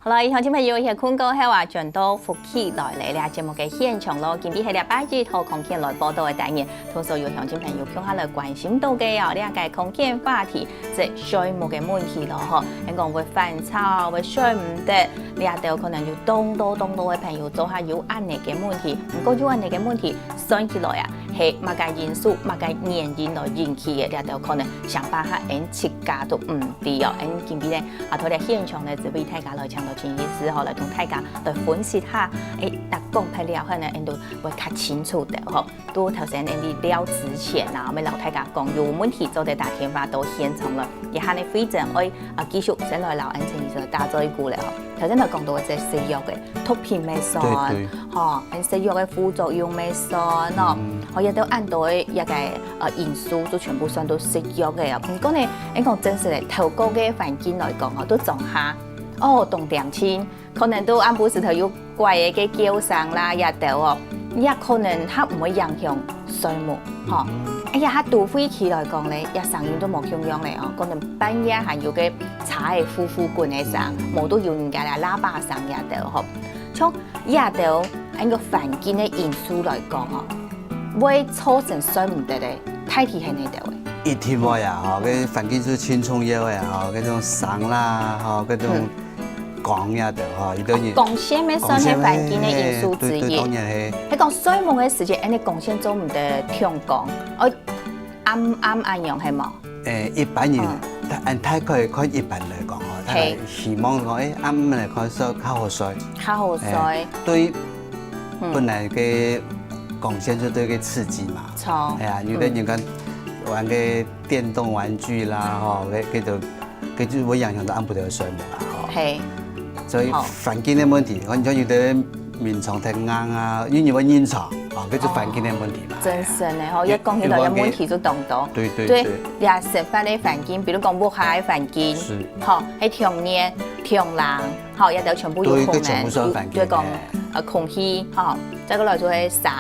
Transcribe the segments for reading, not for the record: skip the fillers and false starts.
好啦，以後小朋友嘅廣告係話轉到福氣來嚟咧節目嘅現場咯，今日係禮拜二號空間來報道嘅單元，同時有向小朋友向下來關心到嘅哦，呢個空間話題即係水務嘅問題咯嗬，你講會翻炒會水唔得，呢度可能要當多嘅朋友做下有壓力嘅問題，唔過有壓力嘅問題算起來啊，係乜嘅因素、乜嘅原因來引起嘅，呢度可能想辦法設計都唔對哦，今日咧啊，同你現場咧，準備大家來請到專業師後來同大家來分析下，特講睇了可能都會較清楚的嗬。都頭先你聊之前啊，我們老大家講有問題做啲打電話到現場了，而下你非常愛繼續先來老安陳醫生打咗一股咧嗬。頭先就講到即係食藥嘅毒品未算，嗬，食藥嘅副作用未算咯，我亦都按到一個因素都全部算到食藥嘅啊。唔過呢，你講真實嚟，透過嘅環境來講，我都撞下。動點錢，可能都按部時頭有貴嘅叫聲啦，也得哦，也可能它唔會影響水務，嗬。它杜飛起來講咧，一聲音都冇響樣咧哦，可能半夜還有嘅茶嘅呼管嘅聲，冇都要人家嚟喇叭聲也得嗬。從也得喺個環境嘅因素來講哦，會造成水唔得咧，太體係呢度嘅。一天話呀，嗬，嗰環境是青蔥葉呀，嗬，嗰種聲啦，嗬，嗰種光呀的，嗬，都要。光線咩算係環境嘅因素之一。當然係。喺講水務嘅時節，你光線做唔得強光，我啱樣係冇？一般人按睇佢看一般嚟講，佢希望講啱嚟講說較好水。較好水。對，本來嘅光線就對佢刺激嘛。錯。係啊，有啲人講。玩嘅電動玩具啦，嗬，佢就會影響到按部嘅水務啦，嗬。係。所以環境嘅問題，我講有啲面床太硬啊，因為煙床，佢就環境嘅問題嘛。真係咧，嗬，一講起來有問題就當到。對。也食飯嘅環境，比如講屋下嘅環境，嗬，喺庭院、庭廊，嗬，一度全部有可能，對講空氣，嗬，再過來就係聲。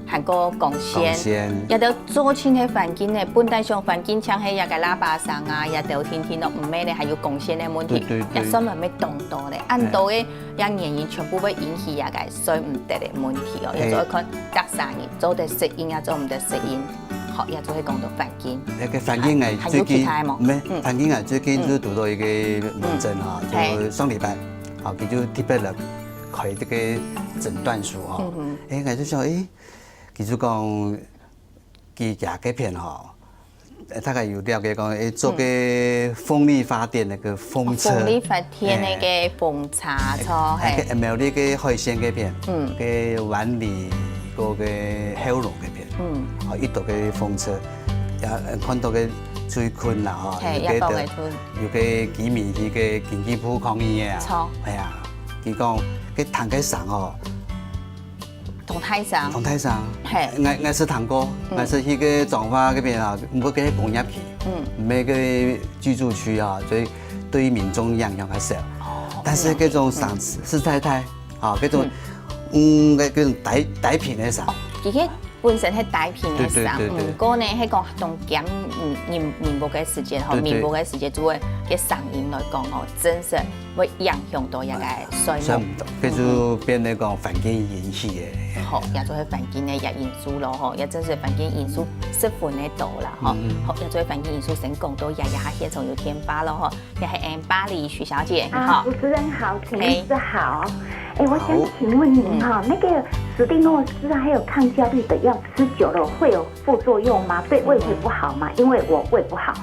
韓國光線，也都做清嘅環境咧，本地上環境像係一個喇叭聲啊，也都天天都唔咩咧，還有光線嘅問題，一生咪咩動到咧，按到嘅原因全部會引起一個水唔得嘅問題哦。亦做一看隔生意，做得適應也做唔得適應，學也做係講到環境。一個環境係最近咩？環境係最近就讀到一個門診哈，就上禮拜，好，佢就特別嚟開這個診斷書哈，我就想其實講，佢廿幾片嗬，大概有了解講，做個風力發電那個風車。風力發電那個風車錯係。MLD 嘅海鮮嗰片，嘅灣里嗰個海龍嗰片，哦，一度嘅風車，也看到嘅最困啦嗬，有個幾米去嘅經濟部抗議嘅啊，錯係啊，佢講佢彈嘅聲哦。同泰山，係，我是談過，我是去個彰化嗰邊啊，唔會喺工業區，每個居住區啊，所以對民眾影響較少。但是嗰種聲實在太，啊，嗰種嗰種大片嘅聲。而且本身係大片嘅聲，唔過呢喺個同減面部嘅時間，嗬，面部嘅時間做嘅聲音來講，哦，真實會影響到一個水務。佢就變那個環境引起嘅。好，也做係環境嘅一因素咯，嗬，也真係環境因素釋放得到啦，嗬，好，也做係環境因素先講到，也下現場有天發咯，嗬，也係巴黎徐小姐，好，主持人好，陳醫師好，我想請問您哈，那個史蒂諾斯啊，還有抗焦慮的藥吃久了會有副作用嗎？對胃會不好嗎？因為我胃不好，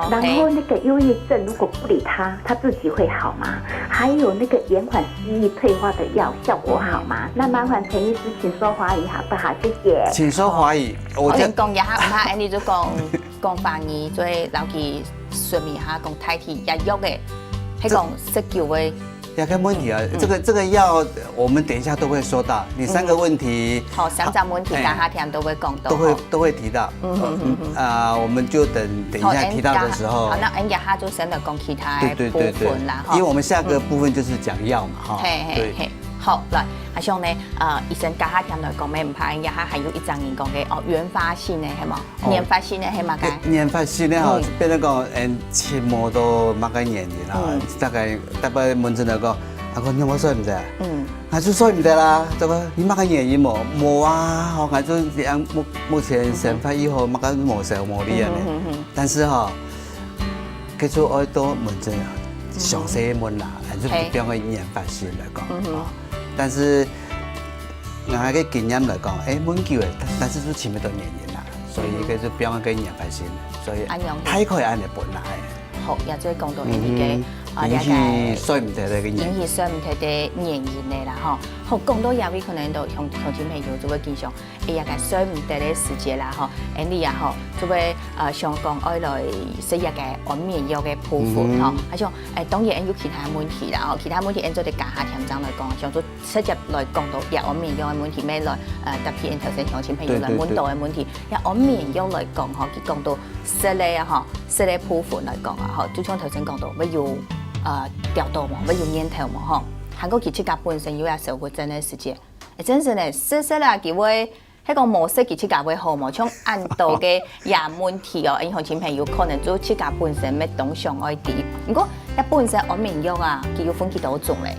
然後那個憂鬱症如果不理它，它自己會好嗎？還有那個延緩記憶退化的藥效果好嗎？那麻煩陳醫師請說華語好不好？謝謝。請說華語，我先講一下，唔怕，你就講華語，再留佢說明下講太體藥藥嘅，係講食久嘅。有個問題啊，這個藥我們等一下都會說到，你三個問題，好，三個問題，大家聽都會講到，都會提到，我們就等一下提到的時候，好，那一下就先嚟講其他部分啦，因為我們下個部分就是講藥嘛，哈，對。好，來，阿兄呢？醫生家下聽來講咩唔怕，一下還有一張人講嘅原發性嘅係冇？原發性嘅係乜嘅？原發性咧嗬，變那個切磨到乜嘅原因啦，大概門診嚟講，講有冇衰唔得？我就衰唔得啦，這個你乜嘅原因冇啊？我就目前生發以後乜嘅冇受冇啲人嘅，但是哈，佢就愛多門診啊，詳細問啦，就比較嘅研發性嚟講，但是我嘅經驗嚟講，問久嘅，但是都前面都原因啦，所以佢就比較嘅研發性，所以太可以按嚟本來。好，也即係講到呢啲嘅。引起衰唔得嘅原因，引起衰唔得嘅原因嚟啦，嗬。好，講到有位可能都向前朋友就會經常，也個衰唔得嘅時節啦，嗬。你也嗬，就會想講愛來食一個安眠藥嘅鋪款，嗬。啊像當然有其他問題啦，嗬。其他問題按照啲家下聽眾來講，像做直接來講到藥安眠藥嘅問題，咩來特別頭先向前朋友來問到嘅問題，藥安眠藥來講，嗬，佢講到食咧啊，嗬，食咧鋪款來講啊，嗬，就像頭先講到乜要。調度嘛，不要念頭嘛，吼。韓國佢自家本身有也受過真嘅事情，真是呢，說啦，佢會迄個模式佢自家會好嘛，像按到嘅也問題哦，銀行前朋友可能做自家本身咩東上愛啲，如果一本身安眠藥啊，佢要分幾多種咧？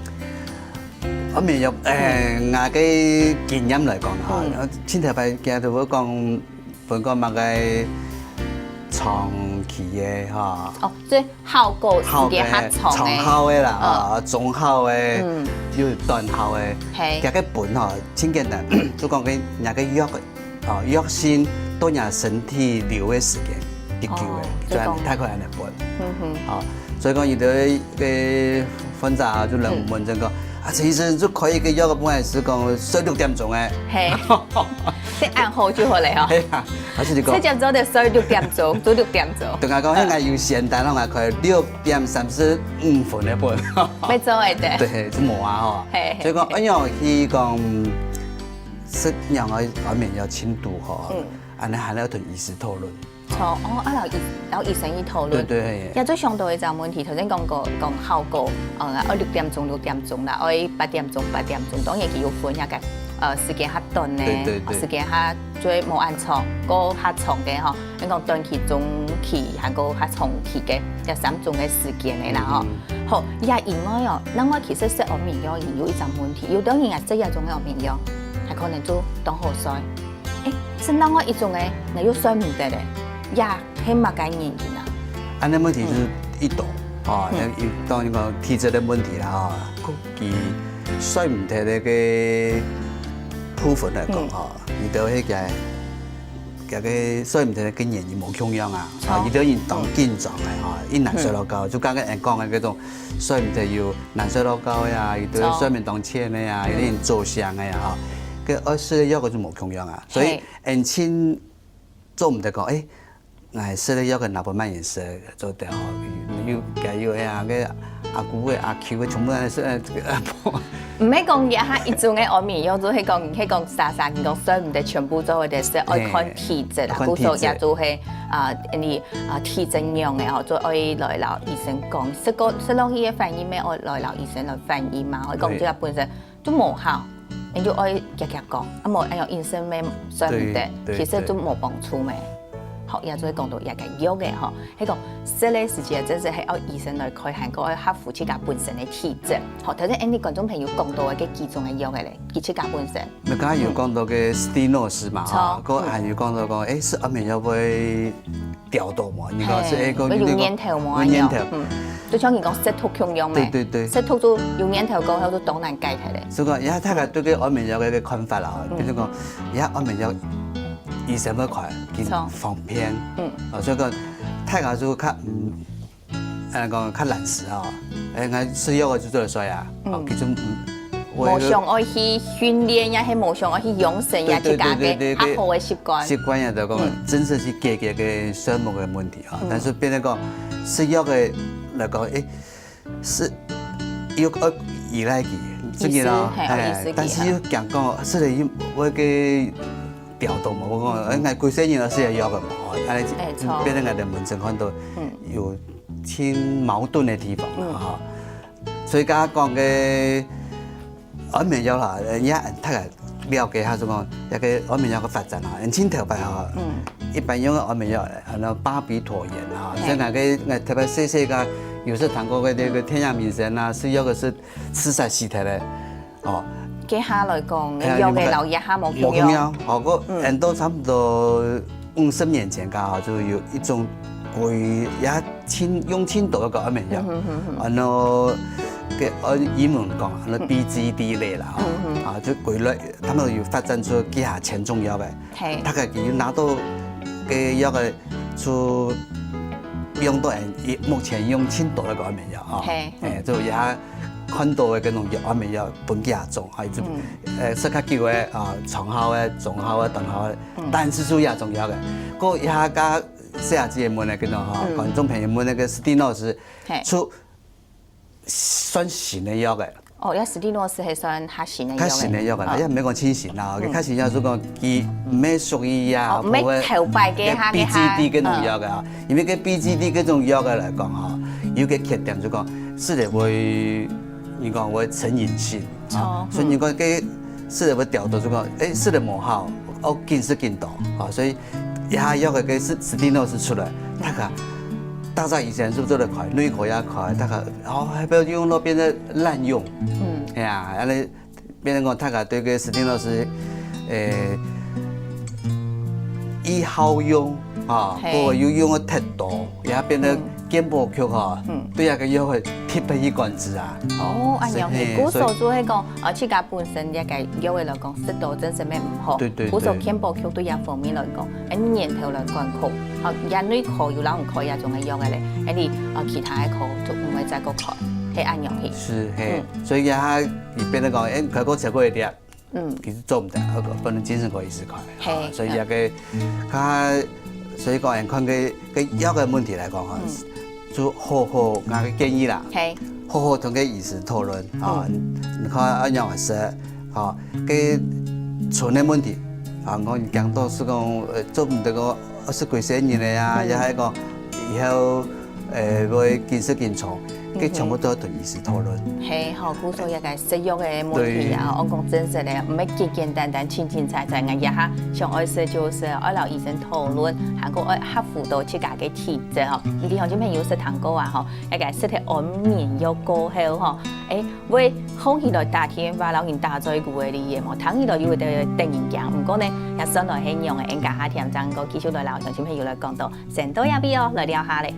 安眠藥我嘅經驗嚟講嚇，前頭排見到我講本個乜嘅。長期嘅嚇，哦，即係效果時間較長嘅，長效嘅啦，中效嘅，要短效嘅，其實個本嗬，真簡單，就講緊人個藥嘅，藥先到人身體留嘅時間比較嘅，所以太快人嚟本，所以講有啲嘅分析啊，就兩門診講。其實就可以嘅藥嘅本來是講睡6點鐘嘅，係，即按好就好嚟嗬。係啊，好似你講，七點鐘就睡6點鐘，到6點鐘。同我講，應該要現代，我可以6點35分嘅本。咩做嚟嘅？對，就冇啊嗬。係。所以講一樣去講食樣嘅安眠藥輕度嗬，安尼還要同醫師討論。錯，有醫生去討論。對。也最上到嘅就問題，頭先講過講效果，6點鐘啦，我8點鐘，當然佢要分一個時間較短咧，時間較最冇按長，個較長嘅嗬。你講短期、中期，還個較長期嘅，有3種嘅時間嘅啦嗬。好，也另外哦，另外其實食安眠藥有一種問題，有當然係這一種嘅安眠藥，係可能做當好睡。是另外一種嘅，你又睡唔得咧。呀，係乜嘅原因啊？安尼問題就是一度，哦，當然講體質的問題啦，哦，佢睡唔得呢個部分嚟講，哦，遇到迄個睡唔得嘅原因冇同樣啊，遇到人當緊張嘅，哦，伊難睡落覺，就剛剛人講嘅嗰種睡唔得要難睡落覺呀，遇到睡眠當淺嘅呀，有啲人做聲嘅呀，哦，佢食藥個就冇同樣啊，所以人親做唔得講，食了藥個哪部慢嘢食做得好，要啊個阿姑嘅阿 Q 嘅全部係食唔係講嘢嚇，一種嘅安眠藥就係講啥講睡唔得，全部做嘅係愛看體質啦，古時也做係你體質樣嘅，再愛來留醫生講，食落去嘅反應咩？愛來留醫生來反應嘛，我講即係本身都冇效，你就愛日講，冇用醫生咩睡唔得，其實都冇幫助咩。學也就講到一個藥嘅嗬，迄個食咧時節真係係要醫生來開行，個克服自家本身嘅體質。學頭先啲觀眾朋友講到嘅幾種嘅藥嘅咧，佢自家本身。咪剛剛有講到嘅斯蒂諾斯嘛，嚇，個還有講到講，食安眠藥會調度嘛，你講是個有念頭嘛，有念頭，就像佢講食毒咁樣咩？對，食毒就有念頭講，佢都當難解體咧。所以講，而家大家對個安眠藥嘅看法啦，比如講，而家安眠藥。醫生嗰塊見方便，所以講大家就較講較懶時啊，我食藥個就做得衰啊，佢就無想愛去訓練也係無想愛去養成也自家嘅較好嘅習慣。習慣也就講真係去解決個睡眠嘅問題啊，但是變成講食藥嘅嚟講，是要依賴佢，知唔知啦？但是要講講食嚟要我嘅。調動嘛，我講，我貴些人都食藥嘅嘛，安尼變成我哋門診看到有挺矛盾嘅地方啦，所以家講嘅安眠藥啦，人家大概了解下就講一個安眠藥嘅發展啊，人前頭排啊，一般用嘅安眠藥，巴比妥鹽啊，即係我特別細細個有时谈过那个天阳明神啊，是药个是吃晒尸体的，哦。给下来讲，药嘅留一下冇用藥。哦，我很多差不多50年前噶，就有一种贵也用青岛一个安眠药，然后给英文讲，那 BGD 类啦，啊，就贵了，他们有发展出几下前中药的，大概有拿到嘅药嘅出用到目前用青岛一个安眠药啊，就也。看到的嗰種藥安眠藥本幾下種，係即刻叫嘅長效嘅、中效嘅、短效嘅，但是數也重要嘅。嗰一下加40幾門嘅嗰種觀眾朋友們那個史蒂諾斯出算新嘅藥嘅。哦，一史蒂諾斯係算較新嘅藥嘅。較新嘅藥嘅，因為唔係講清新啦，佢較新藥就講佢唔係屬於啊，唔係頭擺嘅下嘅下。BGD 嗰種藥嘅，因為個 BGD 嗰種藥嘅嚟講嚇，有個缺點就講是嚟會。你講會成癮性，所以你講嘅是會調到就講，是嚟無效，見是見到，所以一下藥嘅史蒂諾斯出來，大家以前是做得快，內科也快，還不要用到變得濫用，係啊，然後變成講大家對個史蒂諾斯一好用，不過要用得太多，也變得健保局對那個藥會鐵不以關之啊。哦，按樣係，古時候做係講，自家本身一個藥嘅嚟講，適度真係咩唔好。古時候健保局對呢方面嚟講，年頭嚟講考，人類考有啷唔考呀種嘅藥嘅咧，你其他嘅考就唔會再個考，係按樣係。是係，所以也係變得講，佢個食過一啲，其實做唔得，不能精神科醫師看。所以一個，所以講人看佢藥嘅問題嚟講啊。就好我個建議啦，好同個醫師討論你看按樣話說，個存的問題，我講到是講做唔得個20幾歲人嘅呀，也係講以後會見識見錯，佢全部都要同醫師討論。係，古時候一個食藥嘅問題啊，我講真實咧，唔係簡簡單單、清清楚楚，我一下上愛說就是愛老醫生討論，韓國愛合乎到自家嘅體質嗬。你哋鄉親朋友識談過啊嗬，一個食啲安眠藥過後嗬，會好起來打天把老人打在骨嘅啲嘢嘛，躺起來又會得突然間，唔過呢，也上來係用嘅，人家下聽真個繼續來老鄉親朋友來講到，成都有必要來聊下咧。